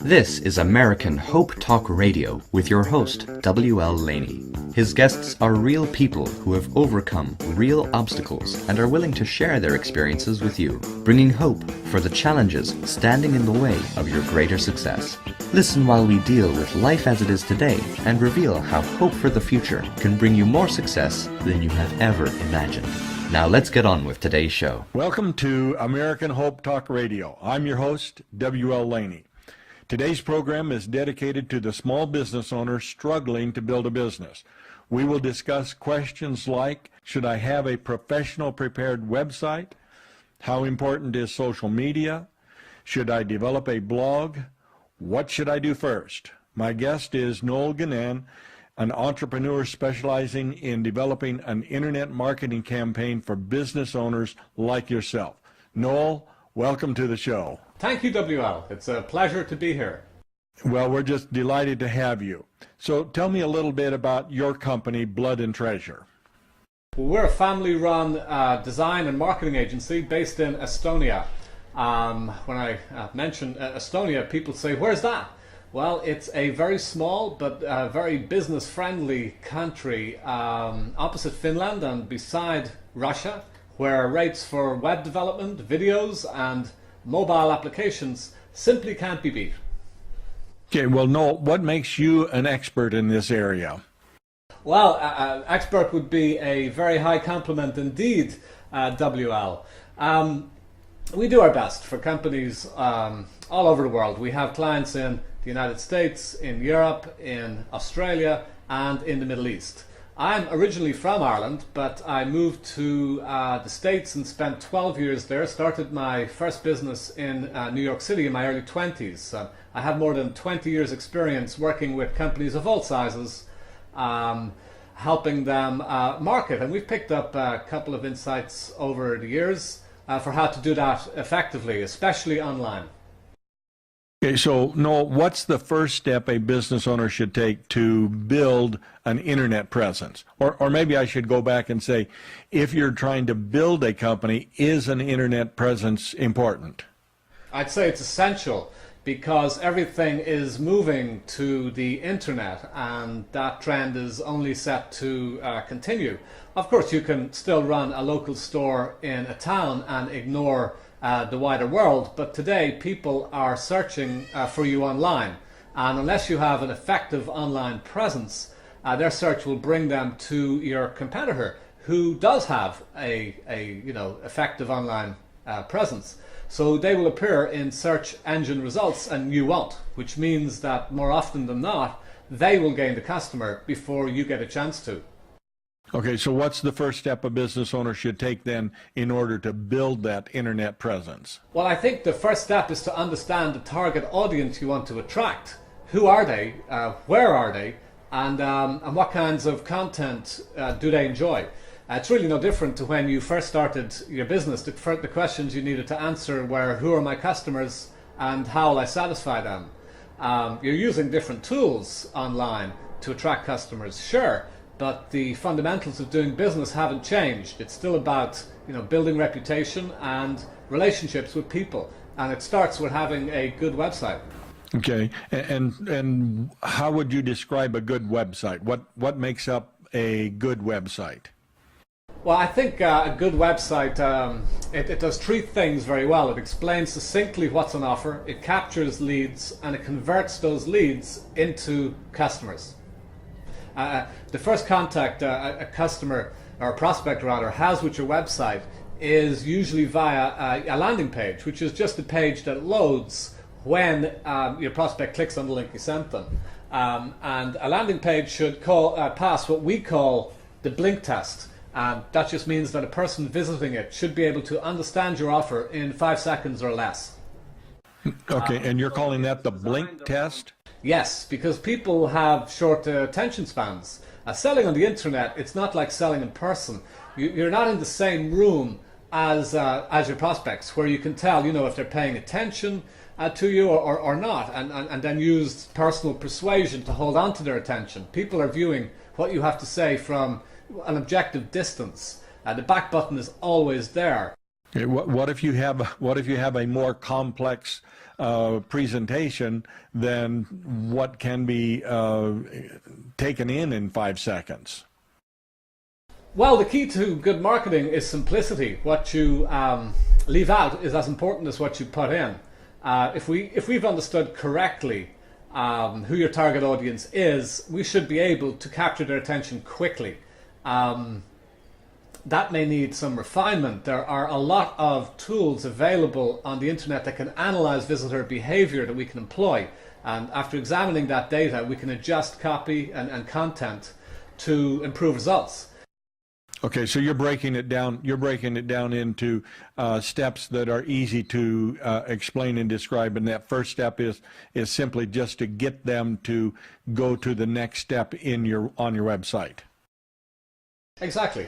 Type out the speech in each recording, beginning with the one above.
This is American Hope Talk Radio with your host, WL Laney. His guests are real people who have overcome real obstacles and are willing to share their experiences with you, bringing hope for the challenges standing in the way of your greater success. Listen while we deal with life as it is today and reveal how hope for the future can bring you more success than you have ever imagined. Now let's get on with today's show. Welcome to American Hope Talk Radio. I'm your host, WL Laney. Today's program is dedicated to the small business owner struggling to build a business. We will discuss questions like, should I have a professional prepared website? How important is social media? Should I develop a blog? What should I do first? My guest is Noel Guinane, an entrepreneur specializing in developing an internet marketing campaign for business owners like yourself. Noel, welcome to the show. Thank you, WL. It's a pleasure to be here. Well, we're just delighted to have you. So tell me a little bit about your company, Blood and Treasure. We're a family-run design and marketing agency based in Estonia. When I mention Estonia, people say, where's that? Well, it's a very small but very business-friendly country opposite Finland and beside Russia, where rates for web development, videos and mobile applications simply can't be beat. Okay, well, Noel, what makes you an expert in this area? Well, expert would be a very high compliment indeed, WL. We do our best for companies all over the world. We have clients in the United States, in Europe, in Australia, and in the Middle East. I'm originally from Ireland, but I moved to the States and spent 12 years there. Started my first business in New York City in my early 20s. I have more than 20 years experience working with companies of all sizes, helping them market. And we've picked up a couple of insights over the years for how to do that effectively, especially online. Okay, so Noel, what's the first step a business owner should take to build an internet presence? Or maybe I should go back and say, if you're trying to build a company, is an internet presence important? I'd say it's essential because everything is moving to the internet and that trend is only set to continue. Of course, you can still run a local store in a town and ignore the wider world, but today people are searching for you online, and unless you have an effective online presence, their search will bring them to your competitor who does have a effective online presence. So they will appear in search engine results and you won't, which means that more often than not they will gain the customer before you get a chance to. Okay, so what's the first step a business owner should take then in order to build that internet presence? Well, I think the first step is to understand the target audience you want to attract. Who are they? Where are they? And what kinds of content do they enjoy? It's really no different to when you first started your business. The questions you needed to answer were, who are my customers and how will I satisfy them? You're using different tools online to attract customers, sure. But the fundamentals of doing business haven't changed. It's still about building reputation and relationships with people, and it starts with having a good website. Okay, and how would you describe a good website? What makes up a good website? Well, I think a good website it does three things very well. It explains succinctly what's on offer, it captures leads, and it converts those leads into customers. The first contact a customer or a prospect rather has with your website is usually via a landing page, which is just a page that loads when your prospect clicks on the link you sent them. And a landing page should pass what we call the blink test. That just means that a person visiting it should be able to understand your offer in 5 seconds or less. Okay, and you're calling that the blink test? Yes, because people have short attention spans. Selling on the internet, it's not like selling in person. You're not in the same room as your prospects, where you can tell, if they're paying attention to you or not, and then use personal persuasion to hold on to their attention. People are viewing what you have to say from an objective distance. The back button is always there. Okay, what if you have a more complex presentation than what can be taken in 5 seconds? Well, the key to good marketing is simplicity. What you leave out is as important as what you put in. If we've understood correctly who your target audience is, we should be able to capture their attention quickly. That may need some refinement. There are a lot of tools available on the internet that can analyze visitor behavior that we can employ. And after examining that data, we can adjust copy and content to improve results. Okay, so you're breaking it down. You're breaking it down into steps that are easy to explain and describe. And that first step is simply just to get them to go to the next step on your website. Exactly.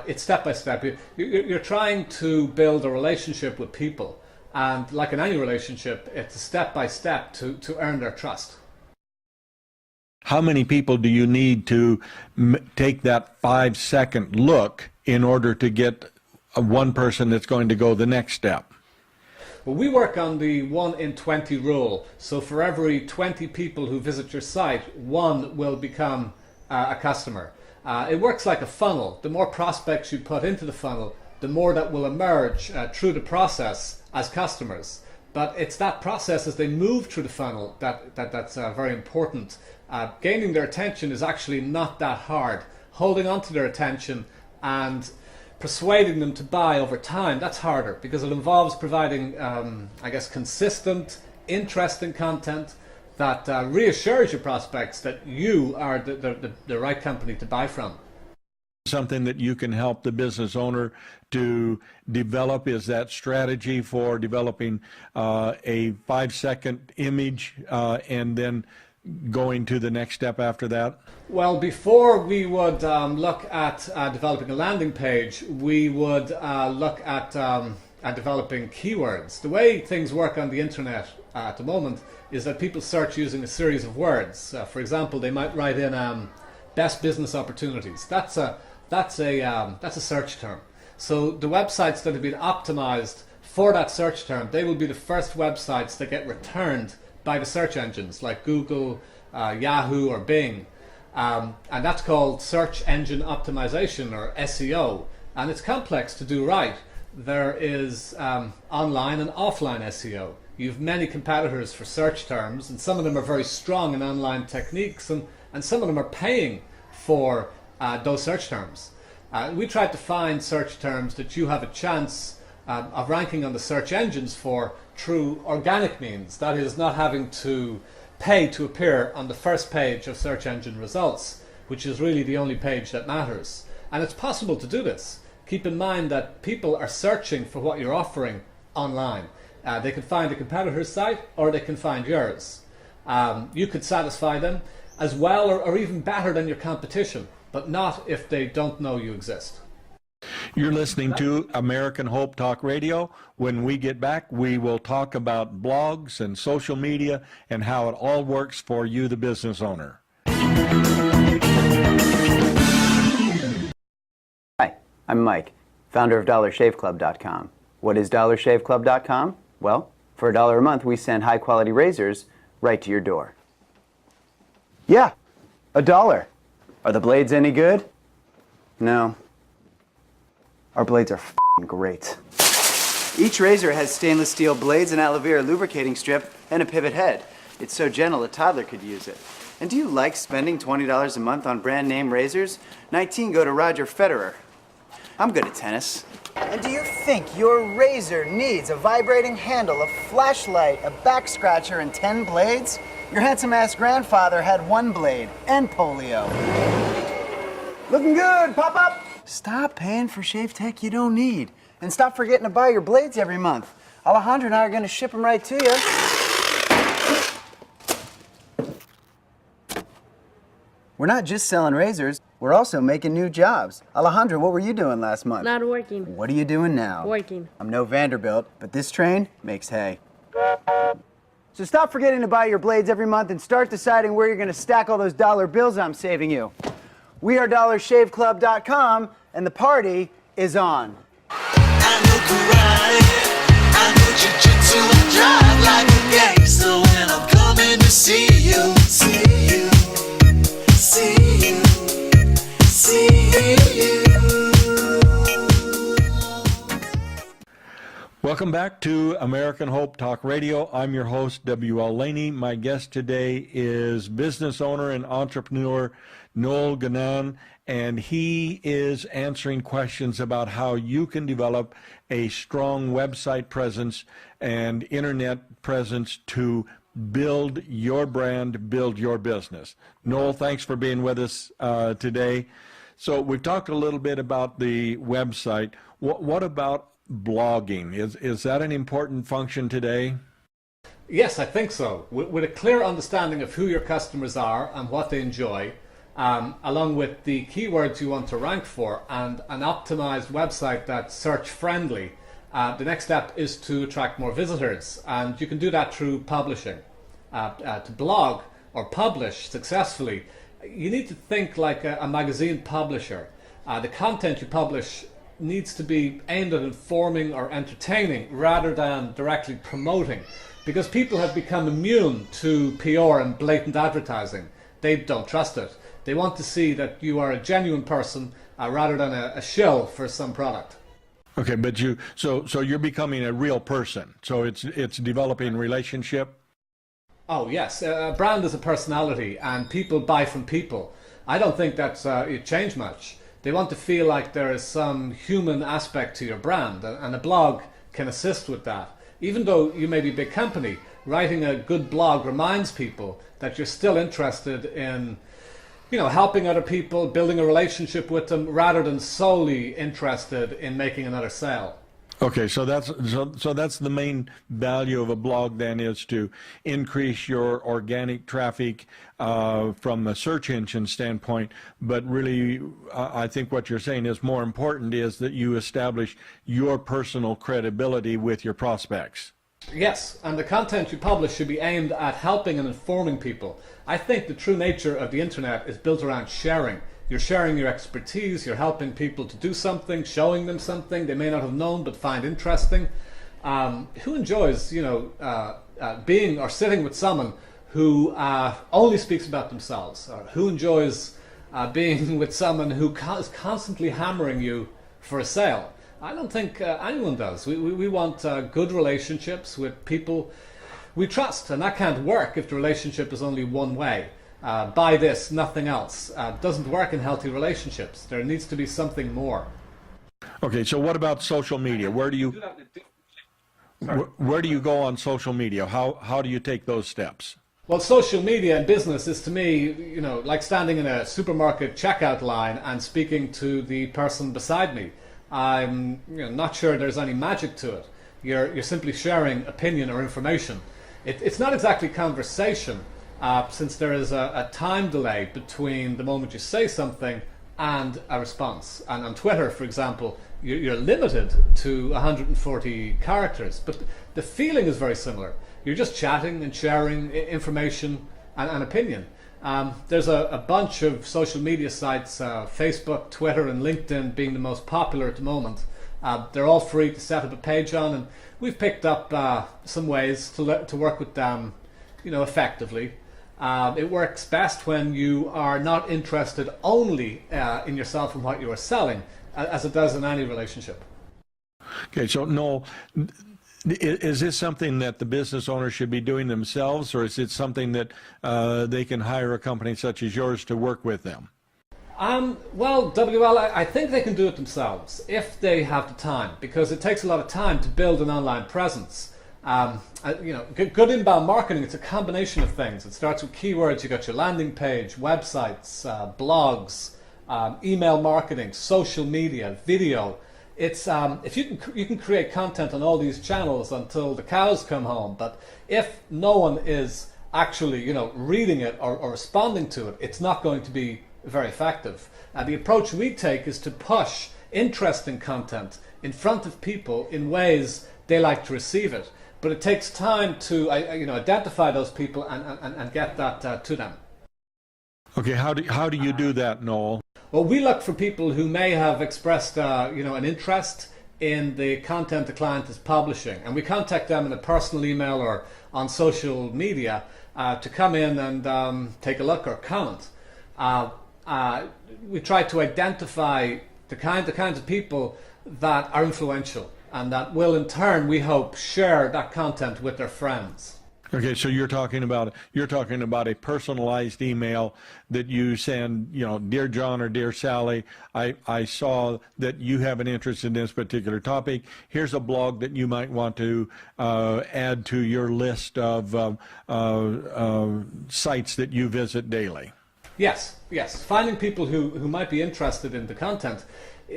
It's step by step. You're trying to build a relationship with people, and like in any relationship, it's step by step to earn their trust. How many people do you need to take that 5-second look in order to get one person that's going to go the next step? Well, we work on the 1 in 20 rule. So for every 20 people who visit your site, 1 will become a customer. It works like a funnel. The more prospects you put into the funnel, the more that will emerge through the process as customers. But it's that process as they move through the funnel that's very important. Gaining their attention is actually not that hard. Holding on to their attention and persuading them to buy over time, that's harder, because it involves providing, consistent, interesting content that reassures your prospects that you are the right company to buy from. Something that you can help the business owner to develop is that strategy for developing a 5-second image and then going to the next step after that? Well, before we would look at developing a landing page, we would look at developing keywords. The way things work on the internet at the moment is that people search using a series of words. For example, they might write in best business opportunities. That's a search term. So the websites that have been optimized for that search term, they will be the first websites that get returned by the search engines like Google, Yahoo or Bing. And that's called search engine optimization, or SEO. And it's complex to do right. There is online and offline SEO. You have many competitors for search terms, and some of them are very strong in online techniques, and some of them are paying for those search terms. We tried to find search terms that you have a chance of ranking on the search engines for through organic means. That is, not having to pay to appear on the first page of search engine results, which is really the only page that matters. And it's possible to do this. Keep in mind that people are searching for what you're offering online. They can find a competitor's site, or they can find yours. You could satisfy them as well or even better than your competition, but not if they don't know you exist. You're listening to American Hope Talk Radio. When we get back, we will talk about blogs and social media and how it all works for you, the business owner. Hi, I'm Mike, founder of DollarShaveClub.com. What is DollarShaveClub.com? Well, for $1 a month, we send high-quality razors right to your door. Yeah, $1. Are the blades any good? No. Our blades are f***ing great. Each razor has stainless steel blades, an aloe vera lubricating strip, and a pivot head. It's so gentle a toddler could use it. And do you like spending $20 a month on brand name razors? 19 go to Roger Federer. I'm good at tennis. And do you think your razor needs a vibrating handle, a flashlight, a back scratcher, and 10 blades? Your handsome-ass grandfather had 1 blade and polio. Looking good, pop up! Stop paying for shave tech you don't need. And stop forgetting to buy your blades every month. Alejandro and I are going to ship them right to you. We're not just selling razors, we're also making new jobs. Alejandro, what were you doing last month? Not working. What are you doing now? Working. I'm no Vanderbilt, but this train makes hay. So stop forgetting to buy your blades every month and start deciding where you're going to stack all those dollar bills I'm saving you. We are DollarShaveClub.com, and the party is on. So I drive like a gangster when I'm coming to see you. See you, see you, see you. Welcome back to American Hope Talk Radio. I'm your host, WL Laney. My guest today is business owner and entrepreneur Noel Guinane, and he is answering questions about how you can develop a strong website presence and internet presence to build your brand, build your business. Noel, thanks for being with us today. So we've talked a little bit about the website. What about blogging? Is that an important function today? Yes, I think so. With a clear understanding of who your customers are and what they enjoy, along with the keywords you want to rank for and an optimized website that's search friendly, the next step is to attract more visitors, and you can do that through publishing. To blog or publish successfully, you need to think like a magazine publisher. The content you publish needs to be aimed at informing or entertaining rather than directly promoting, because people have become immune to PR and blatant advertising. They don't trust it. They want to see that you are a genuine person rather than a shill for some product. Okay, but so you're becoming a real person. So it's developing relationship. Oh yes, a brand is a personality, and people buy from people. I don't think that's it changed much. They want to feel like there is some human aspect to your brand, and a blog can assist with that. Even though you may be a big company, writing a good blog reminds people that you're still interested in, helping other people, building a relationship with them, rather than solely interested in making another sale. Okay, so that's the main value of a blog then, is to increase your organic traffic from a search engine standpoint. But really, I think what you're saying is more important is that you establish your personal credibility with your prospects. Yes, and the content you publish should be aimed at helping and informing people. I think the true nature of the internet is built around sharing. You're sharing your expertise, you're helping people to do something, showing them something they may not have known but find interesting. Who enjoys, being or sitting with someone who only speaks about themselves? Or who enjoys being with someone who is constantly hammering you for a sale? I don't think anyone does. We want good relationships with people we trust, and that can't work if the relationship is only one way. Buy this, nothing else. Doesn't work in healthy relationships. There needs to be something more. Okay, so what about social media? Where do you go on social media? How do you take those steps? Well, social media in business is, to me, like standing in a supermarket checkout line and speaking to the person beside me. I'm not sure there's any magic to it. You're simply sharing opinion or information. It's not exactly conversation, since there is a time delay between the moment you say something and a response. And on Twitter, for example, you're limited to 140 characters, but the feeling is very similar. You're just chatting and sharing information and opinion. There's a bunch of social media sites, Facebook, Twitter, and LinkedIn being the most popular at the moment. They're all free to set up a page on, and we've picked up some ways to work with them, effectively. It works best when you are not interested only in yourself and what you are selling, as it does in any relationship. Okay, so Noel, is this something that the business owner should be doing themselves, or is it something that they can hire a company such as yours to work with them? Well, WL, I think they can do it themselves if they have the time, because it takes a lot of time to build an online presence. Good inbound marketing, it's a combination of things. It starts with keywords. You got your landing page, websites, blogs, email marketing, social media, video. It's if you can create content on all these channels until the cows come home, but if no one is actually reading it or responding to it, it's not going to be very effective. The approach we take is to push interesting content in front of people in ways they like to receive it. But it takes time to identify those people and get that to them. Okay, how do you do that, Noel? Well, we look for people who may have expressed an interest in the content the client is publishing, and we contact them in a personal email or on social media to come in and take a look or comment. We try to identify the kinds of people that are influential and that will in turn, we hope, share that content with their friends. Okay, so you're talking about a personalized email that you send, dear John or dear Sally, I saw that you have an interest in this particular topic. Here's a blog that you might want to add to your list of sites that you visit daily. Yes. Finding people who might be interested in the content,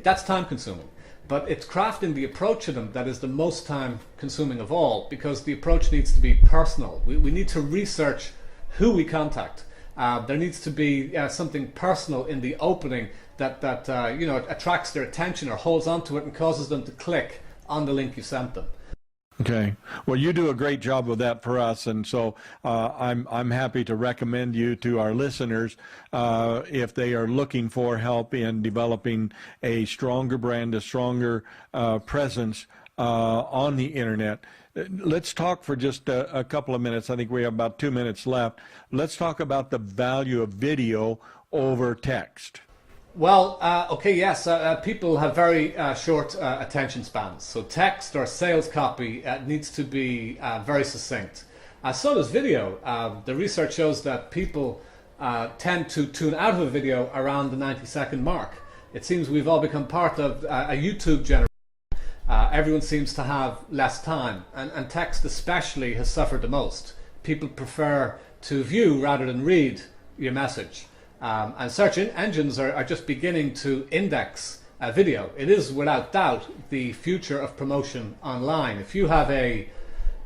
that's time consuming. But it's crafting the approach to them that is the most time consuming of all, because the approach needs to be personal. We need to research who we contact. There needs to be something personal in the opening that attracts their attention or holds onto it and causes them to click on the link you sent them. Okay. Well, you do a great job of that for us, and so I'm happy to recommend you to our listeners if they are looking for help in developing a stronger brand, a stronger presence on the internet. Let's talk for just a couple of minutes. I think we have about 2 minutes left. Let's talk about the value of video over text. Well, yes, people have very short attention spans. So text or sales copy needs to be very succinct. So does video. The research shows that people tend to tune out of a video around the 90-second mark. It seems we've all become part of a YouTube generation. Everyone seems to have less time, and text especially has suffered the most. People prefer to view rather than read your message. And search engines are just beginning to index video. It is without doubt the future of promotion online. If you have a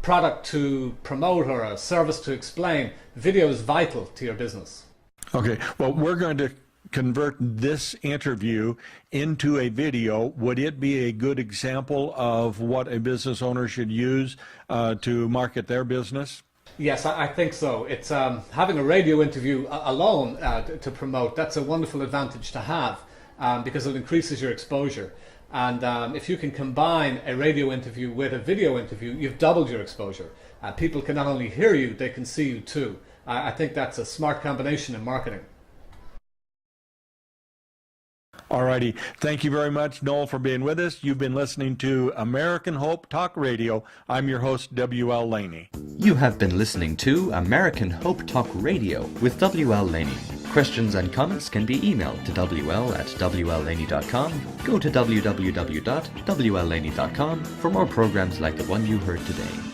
product to promote or a service to explain, video is vital to your business. Okay, well, we're going to convert this interview into a video. Would it be a good example of what a business owner should use to market their business? Yes, I think so. It's having a radio interview alone to promote. That's a wonderful advantage to have because it increases your exposure. And if you can combine a radio interview with a video interview, you've doubled your exposure. People can not only hear you, they can see you too. I think that's a smart combination in marketing. All righty. Thank you very much, Noel, for being with us. You've been listening to American Hope Talk Radio. I'm your host, WL Laney. You have been listening to American Hope Talk Radio with WL Laney. Questions and comments can be emailed to wl@wllaney.com. Go to www.wllaney.com for more programs like the one you heard today.